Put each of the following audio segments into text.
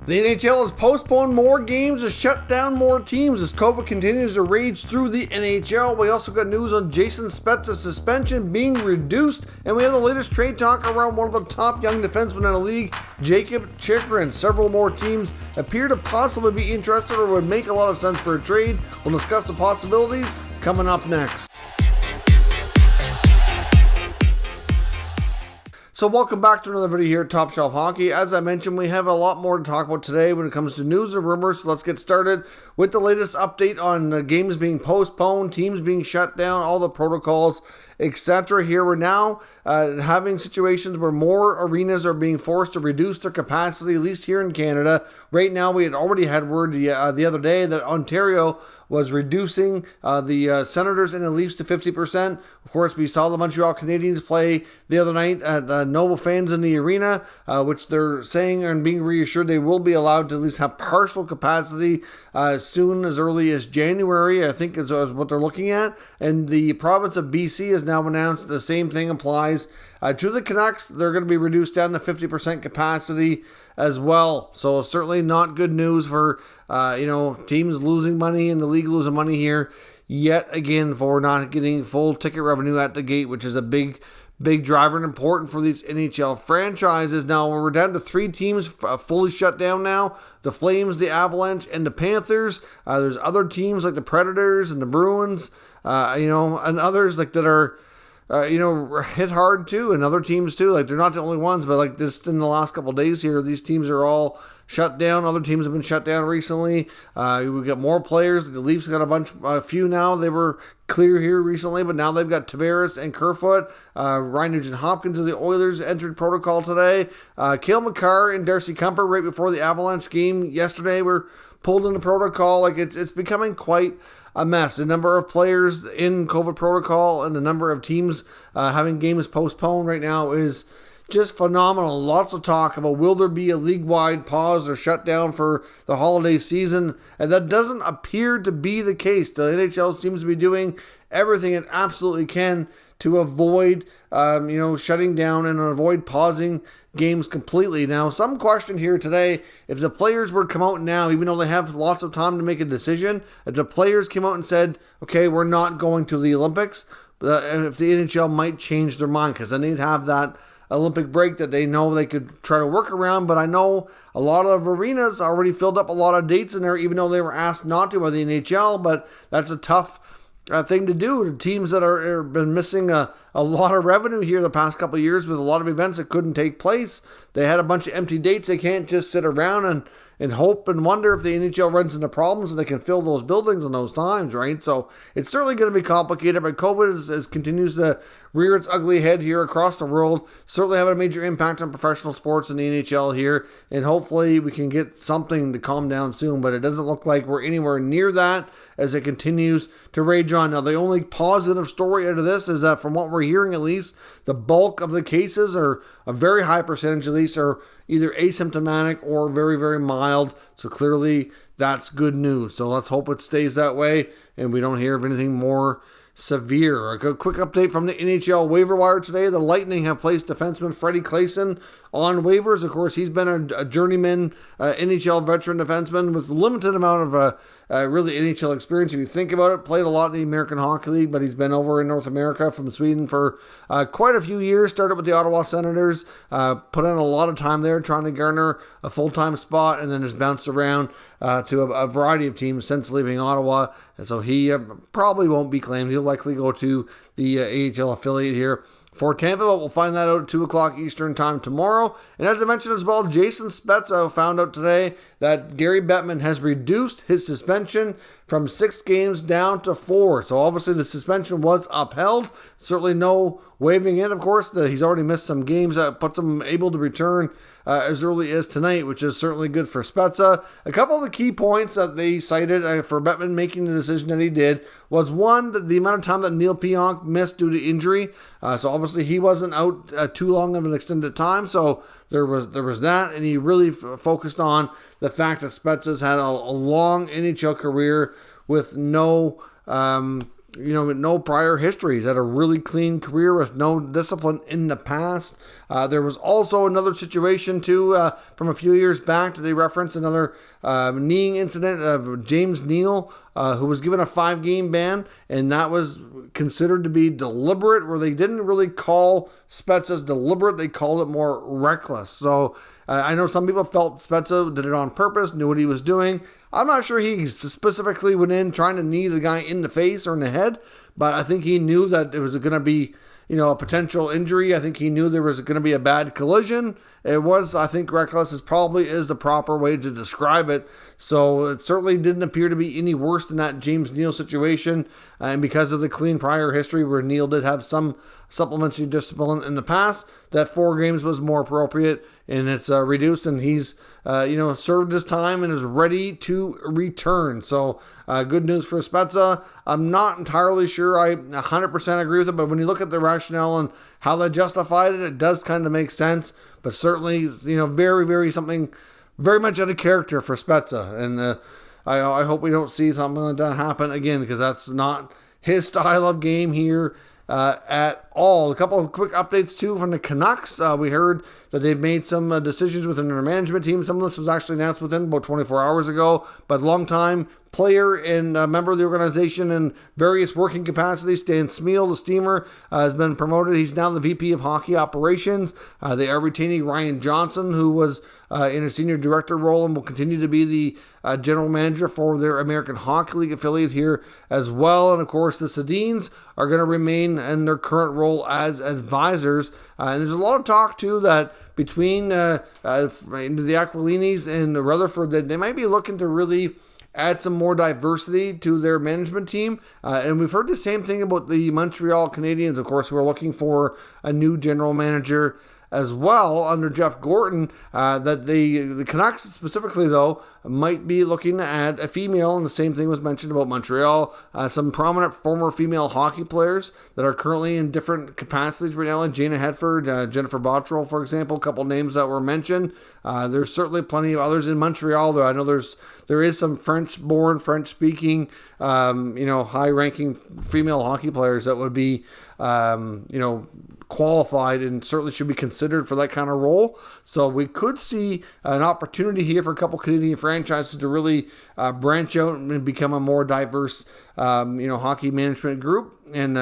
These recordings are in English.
The NHL has postponed more games or shut down more teams as COVID continues to rage through the NHL. We also got news on Jason Spezza's suspension being reduced, and we have the latest trade talk around one of the top young defensemen in the league, Chychrun. Several more teams appear to possibly be interested or would make a lot of sense for a trade. We'll discuss the possibilities coming up next. So welcome back to another video here at Top Shelf Hockey. As I mentioned, we have a lot more to talk about today when it comes to news and rumors. So let's get started with the latest update on games being postponed, teams being shut down, all the protocols, etc. Here we're now having situations where more arenas are being forced to reduce their capacity, at least here in Canada. Right now, we had already had word the other day that Ontario was reducing the Senators and the Leafs to 50%. Of course, we saw the Montreal Canadiens play the other night at no fans in the arena, which they're saying and being reassured they will be allowed to at least have partial capacity as soon as early as January, I think is what they're looking at. And the province of BC has now announced the same thing applies to the Canucks. They're going to be reduced down to 50% capacity as well. So certainly not good news for teams losing money and the league losing money here yet again for not getting full ticket revenue at the gate, which is a big driver and important for these NHL franchises. Now we're down to 3 teams fully shut down now: the Flames, the Avalanche, and the Panthers. There's other teams like the Predators and the Bruins, and others like that are hit hard too, and other teams too. Like, they're not the only ones, but like just in the last couple of days here, these teams are all shut down. Other teams have been shut down recently. We got more players. The Leafs got a few now. They were clear here recently, but now they've got Tavares and Kerfoot. Ryan Nugent-Hopkins of the Oilers entered protocol today. Cale Makar and Darcy Kuemper right before the Avalanche game yesterday were pulled into protocol. Like, it's becoming quite a mess. The number of players in COVID protocol and the number of teams having games postponed right now is just phenomenal. Lots of talk about will there be a league-wide pause or shutdown for the holiday season, and that doesn't appear to be the case. The NHL seems to be doing everything it absolutely can to avoid shutting down and avoid pausing games completely. Now, some question here today, if the players were to come out now, even though they have lots of time to make a decision, if the players came out and said, okay, we're not going to the Olympics, if the NHL might change their mind, because then they'd have that Olympic break that they know they could try to work around. But I know a lot of arenas already filled up a lot of dates in there, even though they were asked not to by the NHL. But that's a tough thing to do to teams that are been missing a lot of revenue here the past couple of years with a lot of events that couldn't take place. They had a bunch of empty dates. They can't just sit around and hope and wonder if the NHL runs into problems and they can fill those buildings in those times, right? So it's certainly going to be complicated, but COVID continues to rear its ugly head here across the world. Certainly having a major impact on professional sports in the NHL here, and hopefully we can get something to calm down soon, but it doesn't look like we're anywhere near that as it continues to rage on. Now, the only positive story out of this is that from what we're hearing, at least, the bulk of the cases, are a very high percentage at least, are either asymptomatic or very, very mild. So clearly that's good news. So let's hope it stays that way and we don't hear of anything more severe. A quick update from the NHL waiver wire today. The Lightning have placed defenseman Freddie Claesson on waivers. Of course, he's been a journeyman NHL veteran defenseman with limited amount of really NHL experience. If you think about it, played a lot in the American Hockey League, but he's been over in North America from Sweden for quite a few years. Started with the Ottawa Senators, put in a lot of time there trying to garner a full-time spot, and then has bounced around to a variety of teams since leaving Ottawa. And so he probably won't be claimed. He'll likely go to the AHL affiliate here for Tampa, but we'll find that out at 2 o'clock Eastern time tomorrow. And as I mentioned as well, Jason Spezza found out today that Gary Bettman has reduced his suspension from 6 games down to 4. So obviously the suspension was upheld. Certainly no waiving in, of course. He's already missed some games that puts him able to return as early as tonight, which is certainly good for Spezza. A couple of the key points that they cited for Bettman making the decision that he did was, one, the amount of time that Neil Pionk missed due to injury. So obviously he wasn't out too long of an extended time. So there was that, and he really focused on the fact that Spezza's had a long NHL career with no with no prior history. He's had a really clean career with no discipline in the past. There was also another situation, too, from a few years back that they referenced, another kneeing incident of James Neal, who was given a 5-game ban, and that was considered to be deliberate, where they didn't really call Spezza's deliberate. They called it more reckless. So I know some people felt Spezza did it on purpose, knew what he was doing. I'm not sure he specifically went in trying to knee the guy in the face or in the head, but I think he knew that it was going to be, a potential injury. I think he knew there was going to be a bad collision. It was, I think, reckless is the proper way to describe it. So it certainly didn't appear to be any worse than that James Neal situation. And because of the clean prior history where Neal did have some supplementary discipline in the past, that 4 games was more appropriate, and it's reduced, and he's served his time and is ready to return. So good news for Spezza. I'm not entirely sure I 100% agree with it, but when you look at the rationale and how they justified it, it does kind of make sense. But certainly, very, very something very much out of character for Spezza, and I hope we don't see something like that happen again, because that's not his style of game here at all. A couple of quick updates too from the Canucks. We heard that they've made some decisions within their management team. Some of this was actually announced within about 24 hours ago, but long-time player and member of the organization in various working capacities, Stan Smeal, the Steamer, has been promoted. He's now the VP of Hockey Operations. They are retaining Ryan Johnson, who was in a senior director role and will continue to be the general manager for their American Hockey League affiliate here as well. And of course, the Sedins are going to remain in their current role as advisors. And there's a lot of talk too that between the Aquilinis and Rutherford, that they might be looking to really add some more diversity to their management team. And we've heard the same thing about the Montreal Canadiens, of course, who are looking for a new general manager as well under Jeff Gorton, that the Canucks specifically, though, might be looking to add a female, and the same thing was mentioned about Montreal. Some prominent former female hockey players that are currently in different capacities right now, like Jana Hedford, Jennifer Bottrell, for example, a couple names that were mentioned. There's certainly plenty of others in Montreal, though. I know there is some French-born, French-speaking, high-ranking female hockey players that would be, qualified and certainly should be considered for that kind of role. So we could see an opportunity here for a couple Canadian franchises to really branch out and become a more diverse, hockey management group, and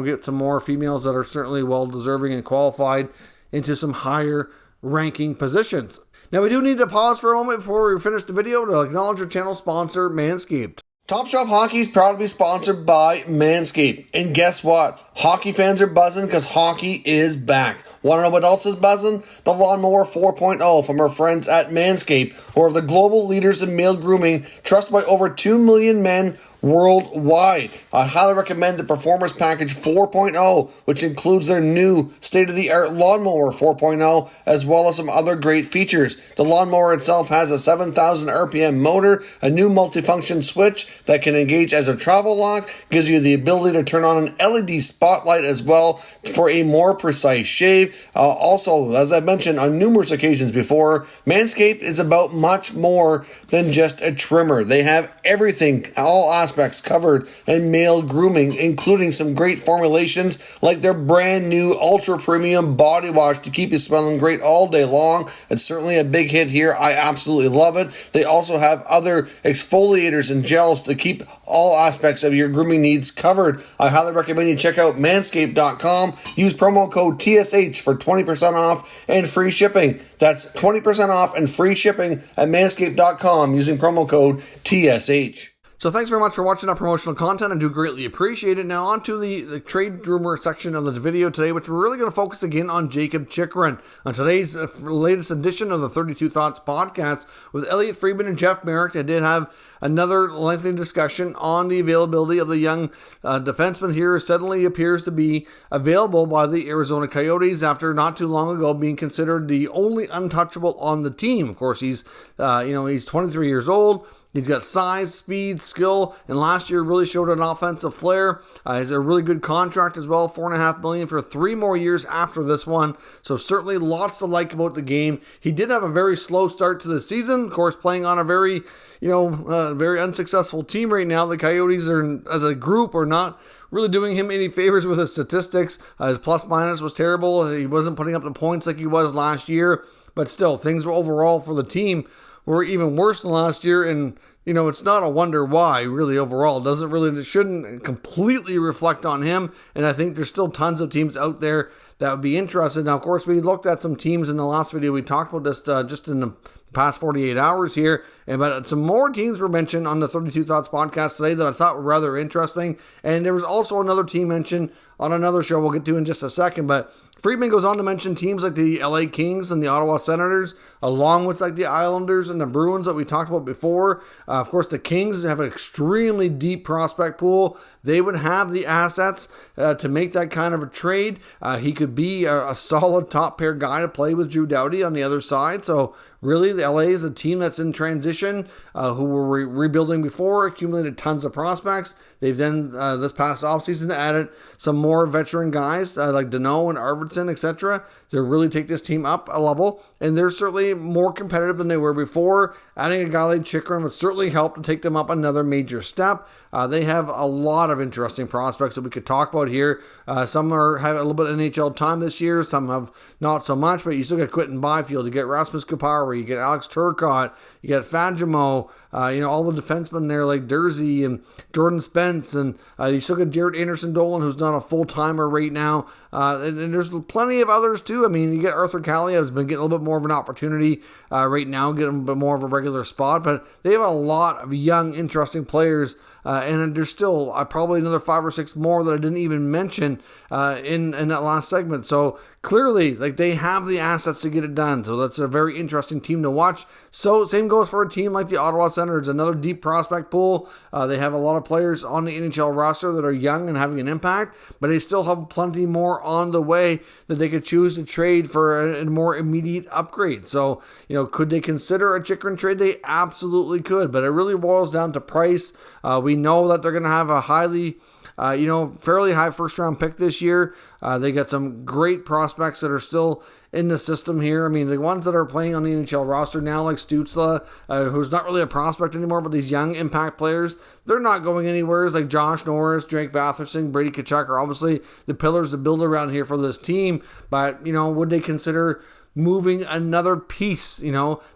get some more females that are certainly well deserving and qualified into some higher ranking positions. Now we do need to pause for a moment before we finish the video to acknowledge our channel sponsor, Manscaped. Top Shelf Hockey is proud to be sponsored by Manscaped. And guess what? Hockey fans are buzzing because hockey is back. Want to know what else is buzzing? The Lawnmower 4.0 from our friends at Manscaped, who are the global leaders in male grooming, trusted by over 2 million men worldwide. I highly recommend the Performance Package 4.0, which includes their new state-of-the-art Lawnmower 4.0, as well as some other great features. The lawnmower itself has a 7,000 RPM motor, a new multifunction switch that can engage as a travel lock, gives you the ability to turn on an LED spotlight as well for a more precise shave. Also, as I've mentioned on numerous occasions before, Manscaped is about much more than just a trimmer. They have everything, all aspects covered in male grooming, including some great formulations like their brand new ultra premium body wash to keep you smelling great all day long. It's certainly a big hit here. I absolutely love it. They also have other exfoliators and gels to keep all aspects of your grooming needs covered. I highly recommend you check out manscaped.com. Use promo code TSH for 20% off and free shipping. That's 20% off and free shipping at manscaped.com using promo code TSH. So thanks very much for watching our promotional content. I do greatly appreciate it. Now on to the trade rumor section of the video today, which we're really going to focus again on Jacob Chychrun. On today's latest edition of the 32 Thoughts podcast with Elliotte Friedman and Jeff Merrick, I did have another lengthy discussion on the availability of the young defenseman here. Suddenly appears to be available by the Arizona Coyotes after not too long ago being considered the only untouchable on the team. Of course, he's 23 years old. He's got size, speed, skill, and last year really showed an offensive flair. He's a really good contract as well, $4.5 million for 3 more years after this one. So certainly lots to like about the game. He did have a very slow start to the season, of course, playing on a very, very unsuccessful team right now. The Coyotes are, as a group, are not really doing him any favors with his statistics. His plus minus was terrible. He wasn't putting up the points like he was last year, but still, things were overall for the team were even worse than last year, and it's not a wonder why, really, overall. It shouldn't completely reflect on him, and I think there's still tons of teams out there that would be interested. Now, of course, we looked at some teams in the last video. We talked about this just in the past 48 hours here, but some more teams were mentioned on the 32 Thoughts podcast today that I thought were rather interesting, and there was also another team mentioned on another show we'll get to in just a second, but Friedman goes on to mention teams like the LA Kings and the Ottawa Senators, along with like the Islanders and the Bruins that we talked about before. Of course, the Kings have an extremely deep prospect pool. They would have the assets to make that kind of a trade. He could be a solid top pair guy to play with Drew Doughty on the other side. So really, the LA is a team that's in transition, who were rebuilding before, accumulated tons of prospects. They've then, this past offseason, added some more veteran guys like Danault and Arvidsson, etc. to really take this team up a level. And they're certainly more competitive than they were before. Adding a guy like Chychrun would certainly help to take them up another major step. They have a lot of interesting prospects that we could talk about here. Some have a little bit of NHL time this year. Some have not so much, but you still get Quinton Byfield. You get Rasmus Kupari. You get Alex Turcotte. You get Fagemo. All the defensemen there like Dursey and Jordan Spence. And you still get Jared Anderson-Dolan, who's not a full-timer right now. And there's plenty of others too. I mean, you get Arthur Kaliyev has been getting a little bit more of an opportunity right now, getting a bit more of a regular spot. But they have a lot of young, interesting players. And there's still probably another 5 or 6 more that I didn't even mention in that last segment. So clearly, they have the assets to get it done. So that's a very interesting team to watch. So same goes for a team like the Ottawa Senators, another deep prospect pool. They have a lot of players on the NHL roster that are young and having an impact, but they still have plenty more on the way that they could choose to trade for a more immediate upgrade. So, could they consider a Chychrun trade? They absolutely could, but it really boils down to price. We know that they're going to have a fairly high first-round pick this year. They got some great prospects that are still in the system here. I mean, the ones that are playing on the NHL roster now, like Stützle, who's not really a prospect anymore, but these young impact players, they're not going anywhere. Like Josh Norris, Drake Batherson, Brady Tkachuk are obviously the pillars to build around here for this team. But, would they consider moving another piece?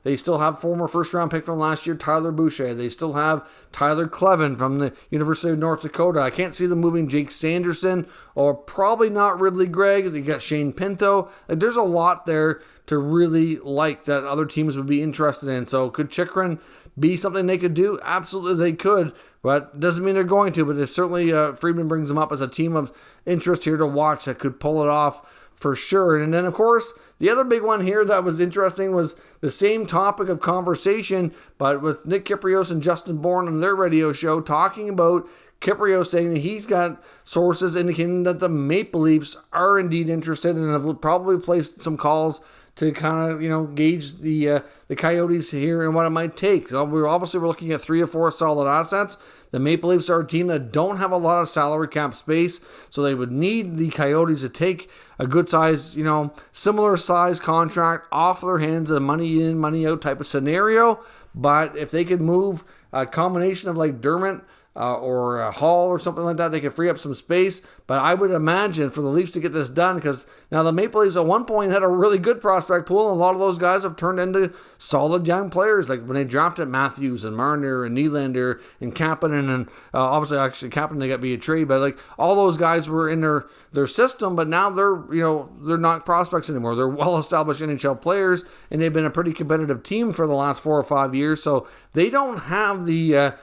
They still have former first-round pick from last year, Tyler Boucher. They still have Tyler Clevin from the University of North Dakota. I can't see them moving Jake Sanderson, or probably not Ridley Gregg. They got Shane Pinto. There's a lot there to really like that other teams would be interested in. So could Chychrun be something they could do? Absolutely they could, but doesn't mean they're going to. But it's certainly Friedman brings them up as a team of interest here to watch that could pull it off for sure. And then, of course, the other big one here that was interesting was the same topic of conversation, but with Nick Kypreos and Justin Bourne on their radio show talking about Kypreos saying that he's got sources indicating that the Maple Leafs are indeed interested and have probably placed some calls to kind of, gauge the Coyotes here and what it might take. So we're looking at 3 or 4 solid assets. The Maple Leafs are a team that don't have a lot of salary cap space, so they would need the Coyotes to take a good size, similar size contract off their hands, a money in, money out type of scenario. But if they could move a combination of like Dermott or a Hall or something like that, they could free up some space. But I would imagine for the Leafs to get this done, because now the Maple Leafs at one point had a really good prospect pool, and a lot of those guys have turned into solid young players. Like when they drafted Matthews and Marner and Nylander and Kapanen, and obviously actually Kapanen, they got to be a trade, but like all those guys were in their system, but now they're not prospects anymore. They're well-established NHL players, and they've been a pretty competitive team for the last 4 or 5 years, so they don't have the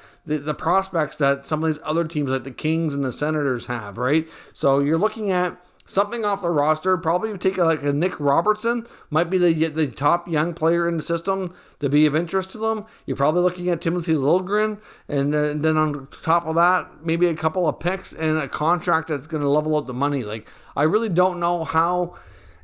prospects that some of these other teams like the Kings and the Senators have, right? So you're looking at something off the roster. Probably take like a Nick Robertson, might be the top young player in the system to be of interest to them. You're probably looking at Timothy Liljegren, and then on top of that, maybe a couple of picks and a contract that's going to level out the money. Like, I really don't know how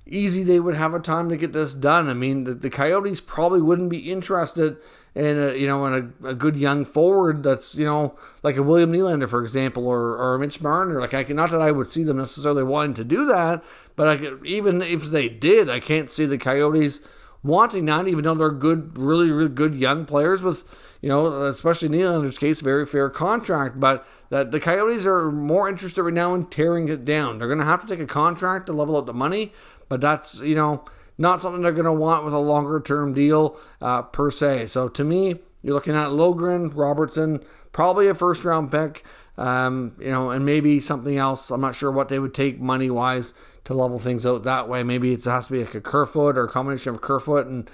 easy they would have a time to get this done. I mean, the Coyotes probably wouldn't be interested and and a good young forward that's like a William Nylander, for example, or Mitch Marner. Like not that I would see them necessarily wanting to do that, but even if they did, I can't see the Coyotes wanting that, even though they're good, really, really good young players with, especially Nylander's case, very fair contract. But that the Coyotes are more interested right now in tearing it down. They're going to have to take a contract to level out the money, but that's, not something they're going to want with a longer term deal per se. So to me, you're looking at Logren, Robertson, probably a first round pick, and maybe something else. I'm not sure what they would take money wise to level things out that way. Maybe it has to be like a Kerfoot or a combination of Kerfoot and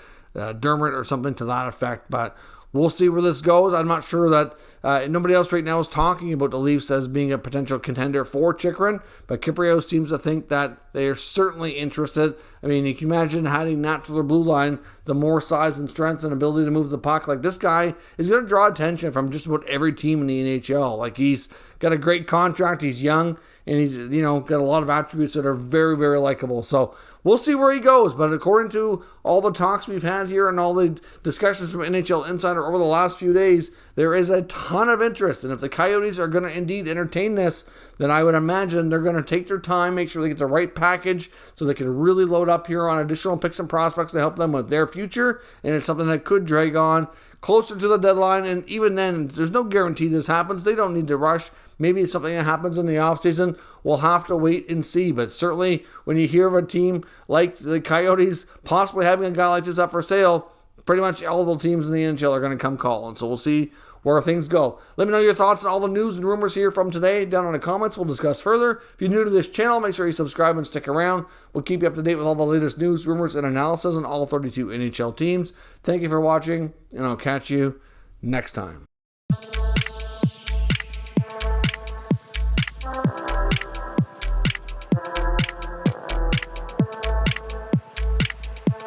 Dermott or something to that effect. But we'll see where this goes. I'm not sure that nobody else right now is talking about the Leafs as being a potential contender for Chychrun, but Kypreos seems to think that they are certainly interested. I mean, you can imagine adding that to their blue line, the more size and strength and ability to move the puck. Like, this guy is going to draw attention from just about every team in the NHL. Like, he's got a great contract, he's young, and he's, got a lot of attributes that are very, very likable. So we'll see where he goes. But according to all the talks we've had here and all the discussions from NHL Insider over the last few days, there is a ton of interest. And if the Coyotes are going to indeed entertain this, then I would imagine they're going to take their time, make sure they get the right package so they can really load up here on additional picks and prospects to help them with their future. And it's something that could drag on closer to the deadline. And even then, there's no guarantee this happens. They don't need to rush. Maybe it's something that happens in the offseason. We'll have to wait and see. But certainly, when you hear of a team like the Coyotes possibly having a guy like this up for sale, pretty much all the teams in the NHL are going to come calling. So we'll see where things go. Let me know your thoughts on all the news and rumors here from today down in the comments. We'll discuss further. If you're new to this channel, make sure you subscribe and stick around. We'll keep you up to date with all the latest news, rumors, and analysis on all 32 NHL teams. Thank you for watching, and I'll catch you next time.